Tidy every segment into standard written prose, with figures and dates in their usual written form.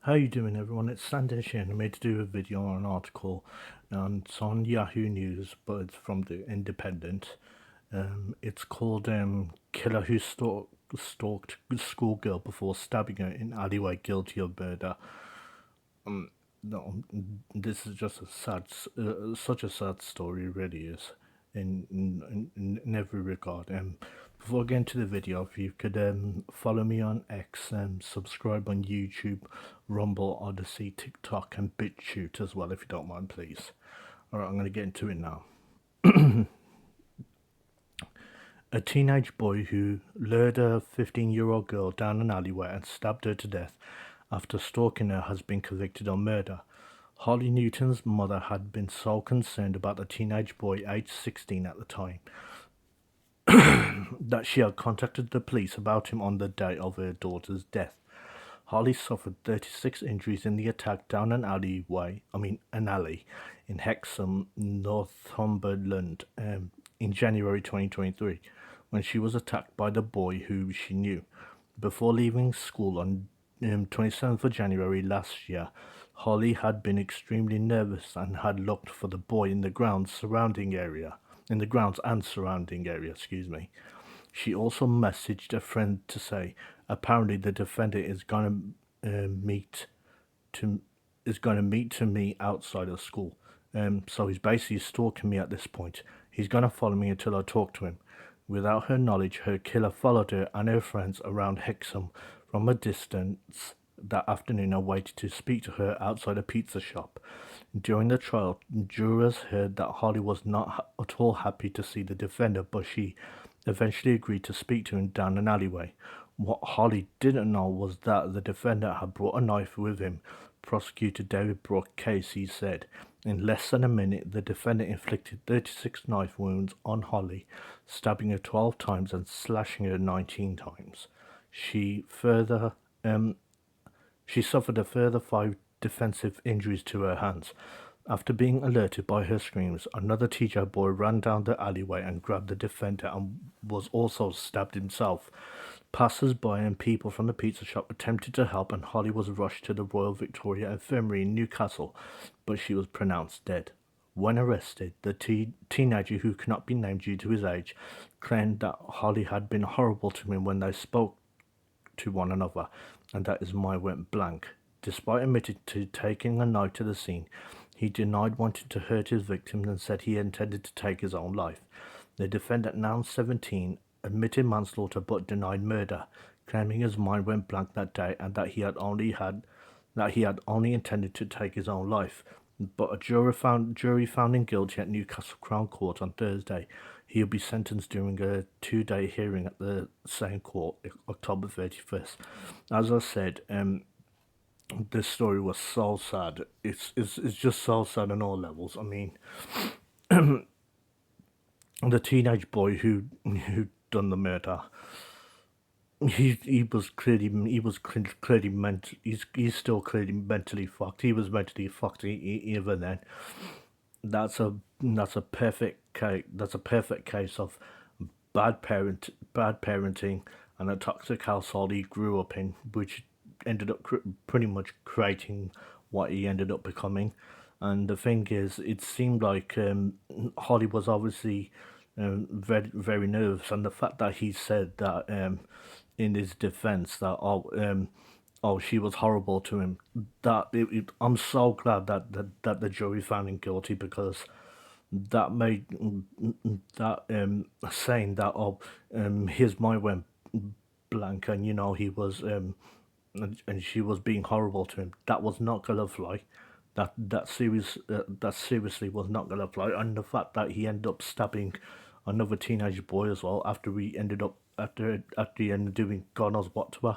How you doing, everyone? It's Sandesh here, and I made to do a video on an article, and it's on Yahoo News, but it's from the Independent. It's called "Killer Who Stalked Schoolgirl Before Stabbing Her in Alleyway Guilty of Murder." No, this is just a such a sad story. It really is, in every regard. Before getting to the video, if you could follow me on X and subscribe on YouTube, Rumble, Odyssey, TikTok, and BitChute as well, if you don't mind, please. All right, I'm going to get into it now. A teenage boy who lured a 15-year-old girl down an alleyway and stabbed her to death after stalking her has been convicted of murder. Holly Newton's mother had been so concerned about the teenage boy, aged 16 at the time, that she had contacted the police about him on the day of her daughter's death. Holly suffered 36 injuries in the attack down an alley in Hexham, Northumberland, in January 2023, when she was attacked by the boy who she knew. Before leaving school on 27th of January last year, Holly had been extremely nervous and had looked for the boy in the grounds and surrounding area, She also messaged a friend to say apparently the defendant is gonna meet to me outside of school. So he's basically stalking me at this point. He's gonna follow me until I talk to him. Without her knowledge, her killer followed her and her friends around Hexham from a distance that afternoon and waited to speak to her outside a pizza shop. During the trial, jurors heard that Holly was not at all happy to see the defendant, but she eventually agreed to speak to him down an alleyway. What Holly didn't know was that the defendant had brought a knife with him. Prosecutor David Brooke Casey said, in less than a minute, the defendant inflicted 36 knife wounds on Holly, stabbing her 12 times and slashing her 19 times. She suffered a further 5 defensive injuries to her hands. After being alerted by her screams, another teacher boy ran down the alleyway and grabbed the defendant and was also stabbed himself. Passers-by and people from the pizza shop attempted to help, and Holly was rushed to the Royal Victoria Infirmary in Newcastle, but she was pronounced dead. When arrested, the teenager, who cannot be named due to his age, claimed that Holly had been horrible to him when they spoke to one another, and that his mind went blank. Despite admitting to taking a knife to the scene, he denied wanting to hurt his victims and said he intended to take his own life. The defendant, now 17, admitted manslaughter but denied murder, claiming his mind went blank that day and that he had only intended to take his own life. But a jury found him guilty at Newcastle Crown Court on Thursday. He'll be sentenced during a 2-day hearing at the same court, October 31st. As I said, this story was so sad. It's just so sad on all levels. I mean, the teenage boy who done the murder, he was clearly mental. He's still clearly mentally fucked. He was mentally fucked even then. That's a perfect case. That's a perfect case of bad parenting, and a toxic household he grew up in, which ended up pretty much creating what he ended up becoming. And the thing is, it seemed like Holly was obviously very nervous, and the fact that he said that in his defense that she was horrible to him. I'm so glad that the jury found him guilty, because that made that saying that his mind went blank, and he was and she was being horrible to him. That was not gonna fly. That seriously was not gonna fly. And the fact that he ended up stabbing another teenage boy as well after he ended up doing God knows what to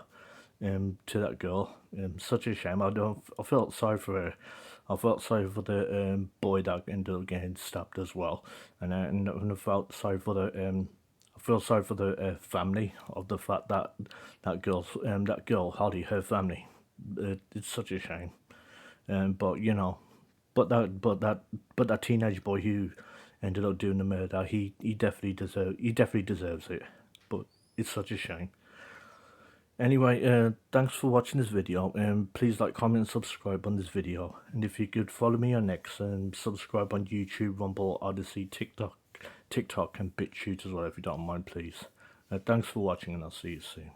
that girl. Such a shame. I felt sorry for her. I felt sorry for the boy that ended up getting stabbed as well, and I felt sorry for the I feel sorry for the family of the fact that that girl Holly, her family. It's such a shame. But that teenage boy who ended up doing the murder, he definitely deserves it. But it's such a shame. Anyway, thanks for watching this video, and please like, comment, and subscribe on this video. And if you could follow me on X and subscribe on YouTube, Rumble, Odyssey, TikTok, and BitChute as well, if you don't mind, please. Thanks for watching, and I'll see you soon.